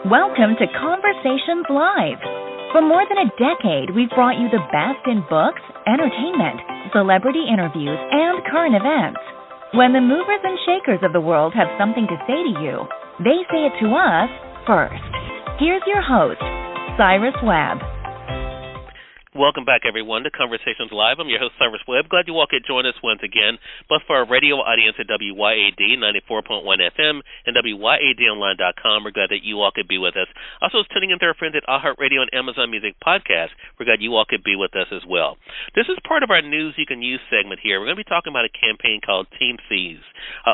Welcome to Conversations Live. For more than a decade, we've brought you the best in books, entertainment, celebrity interviews, and current events. When the movers and shakers of the world have something to say to you, they say it to us first. Here's your host, Cyrus Webb. Welcome back, everyone, to Conversations Live. I'm your host, Cyrus Webb. Glad you all could join us once again, both for our radio audience at WYAD 94.1 FM and WYADonline.com. We're glad that you all could be with us. Also, tuning in to our friends at iHeartRadio and Amazon Music Podcast. We're glad you all could be with us as well. This is part of our News You Can Use segment here. We're going to be talking about a campaign called Team Seas.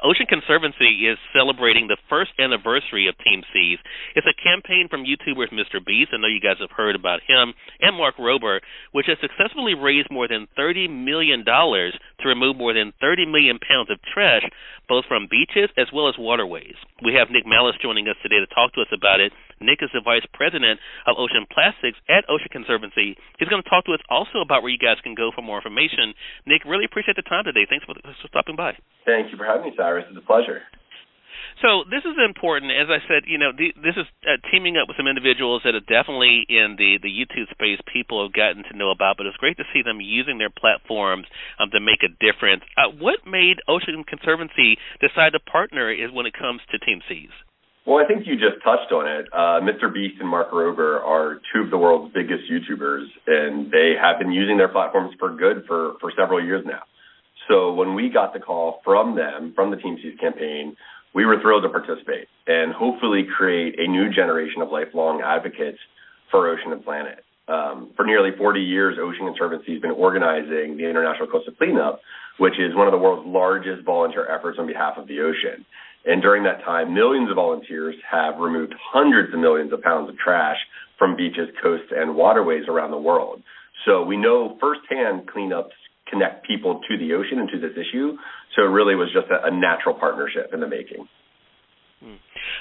Ocean Conservancy is celebrating the first anniversary of Team Seas. It's a campaign from YouTubers Mr. Beast. I know you guys have heard about him, and Mark Rober, which has successfully raised more than $30 million to remove more than 30 million pounds of trash, both from beaches as well as waterways. We have Nick Mallos joining us today to talk to us about it. Nick is the Vice President of Ocean Plastics at Ocean Conservancy. He's going to talk to us also about where you guys can go for more information. Nick, really appreciate the time today. Thanks for stopping by. Thank you for having me, Cyrus. It's a pleasure. So this is important. As I said, this is teaming up with some individuals that are definitely in the YouTube space people have gotten to know about, but it's great to see them using their platforms to make a difference. What made Ocean Conservancy decide to partner when it comes to Team Seas? Well, I think you just touched on it. Mr. Beast and Mark Rober are two of the world's biggest YouTubers, and they have been using their platforms for good for several years now. So when we got the call from them, from the Team Seas campaign, we were thrilled to participate and hopefully create a new generation of lifelong advocates for ocean and planet. For nearly 40 years, Ocean Conservancy has been organizing the International Coastal Cleanup, which is one of the world's largest volunteer efforts on behalf of the ocean. And during that time, millions of volunteers have removed hundreds of millions of pounds of trash from beaches, coasts, and waterways around the world. So we know firsthand cleanups connect people to the ocean and to this issue. So it really was just a natural partnership in the making.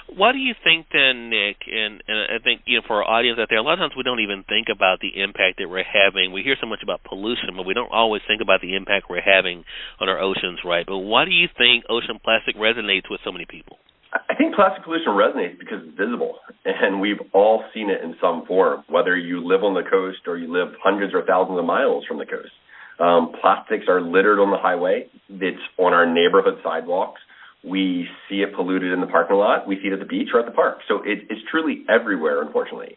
Why do you think then, Nick, and I think for our audience out there, a lot of times we don't even think about the impact that we're having. We hear so much about pollution, but we don't always think about the impact we're having on our oceans, right? But why do you think ocean plastic resonates with so many people? I think plastic pollution resonates because it's visible, and we've all seen it in some form, whether you live on the coast or you live hundreds or thousands of miles from the coast. Plastics are littered on the highway. It's on our neighborhood sidewalks. We see it polluted in the parking lot. We see it at the beach or at the park. So it's truly everywhere, unfortunately.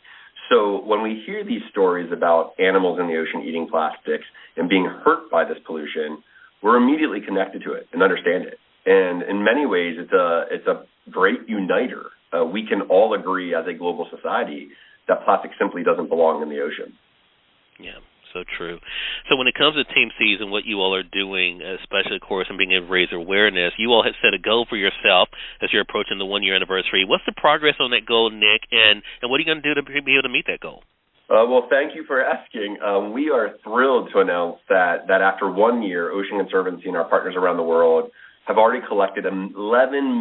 So when we hear these stories about animals in the ocean eating plastics and being hurt by this pollution, we're immediately connected to it and understand it. And in many ways, it's a great uniter. We can all agree as a global society that plastic simply doesn't belong in the ocean. Yeah. So true. So when it comes to Team Seas and what you all are doing, especially, of course, in being able to raise awareness, you all have set a goal for yourself as you're approaching the one-year anniversary. What's the progress on that goal, Nick, and what are you going to do to be able to meet that goal? Well, thank you for asking. We are thrilled to announce that after 1 year, Ocean Conservancy and our partners around the world have already collected 11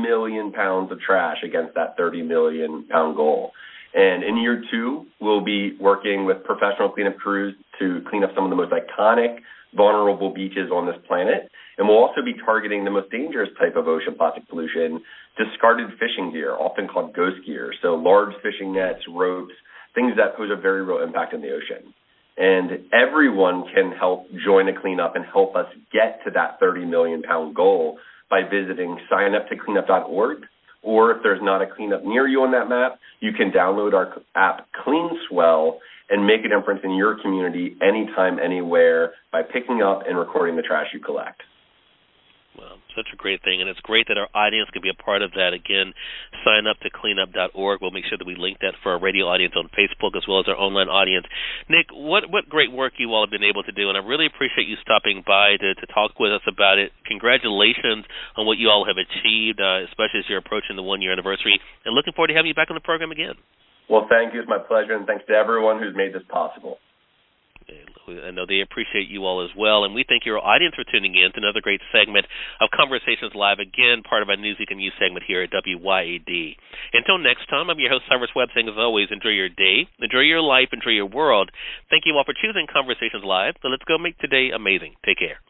million pounds of trash against that 30 million pound goal. And in year 2, we'll be working with professional cleanup crews to clean up some of the most iconic, vulnerable beaches on this planet. And we'll also be targeting the most dangerous type of ocean plastic pollution, discarded fishing gear, often called ghost gear. So large fishing nets, ropes, things that pose a very real impact in the ocean. And everyone can help join a cleanup and help us get to that 30 million pound goal by visiting signuptocleanup.org. Or if there's not a cleanup near you on that map, you can download our app CleanSwell and make a difference in your community anytime, anywhere by picking up and recording the trash you collect. Well, such a great thing, and it's great that our audience can be a part of that. Again, signuptocleanup.org. We'll make sure that we link that for our radio audience on Facebook as well as our online audience. Nick, what great work you all have been able to do, and I really appreciate you stopping by to talk with us about it. Congratulations on what you all have achieved, especially as you're approaching the 1 year anniversary, and looking forward to having you back on the program again. Well, thank you. It's my pleasure, and thanks to everyone who's made this possible. I know they appreciate you all as well, and we thank your audience for tuning in to another great segment of Conversations Live, again, part of our News You Can Use segment here at WYAD. Until next time, I'm your host, Cyrus Webb, saying as always, enjoy your day, enjoy your life, enjoy your world. Thank you all for choosing Conversations Live, so let's go make today amazing. Take care.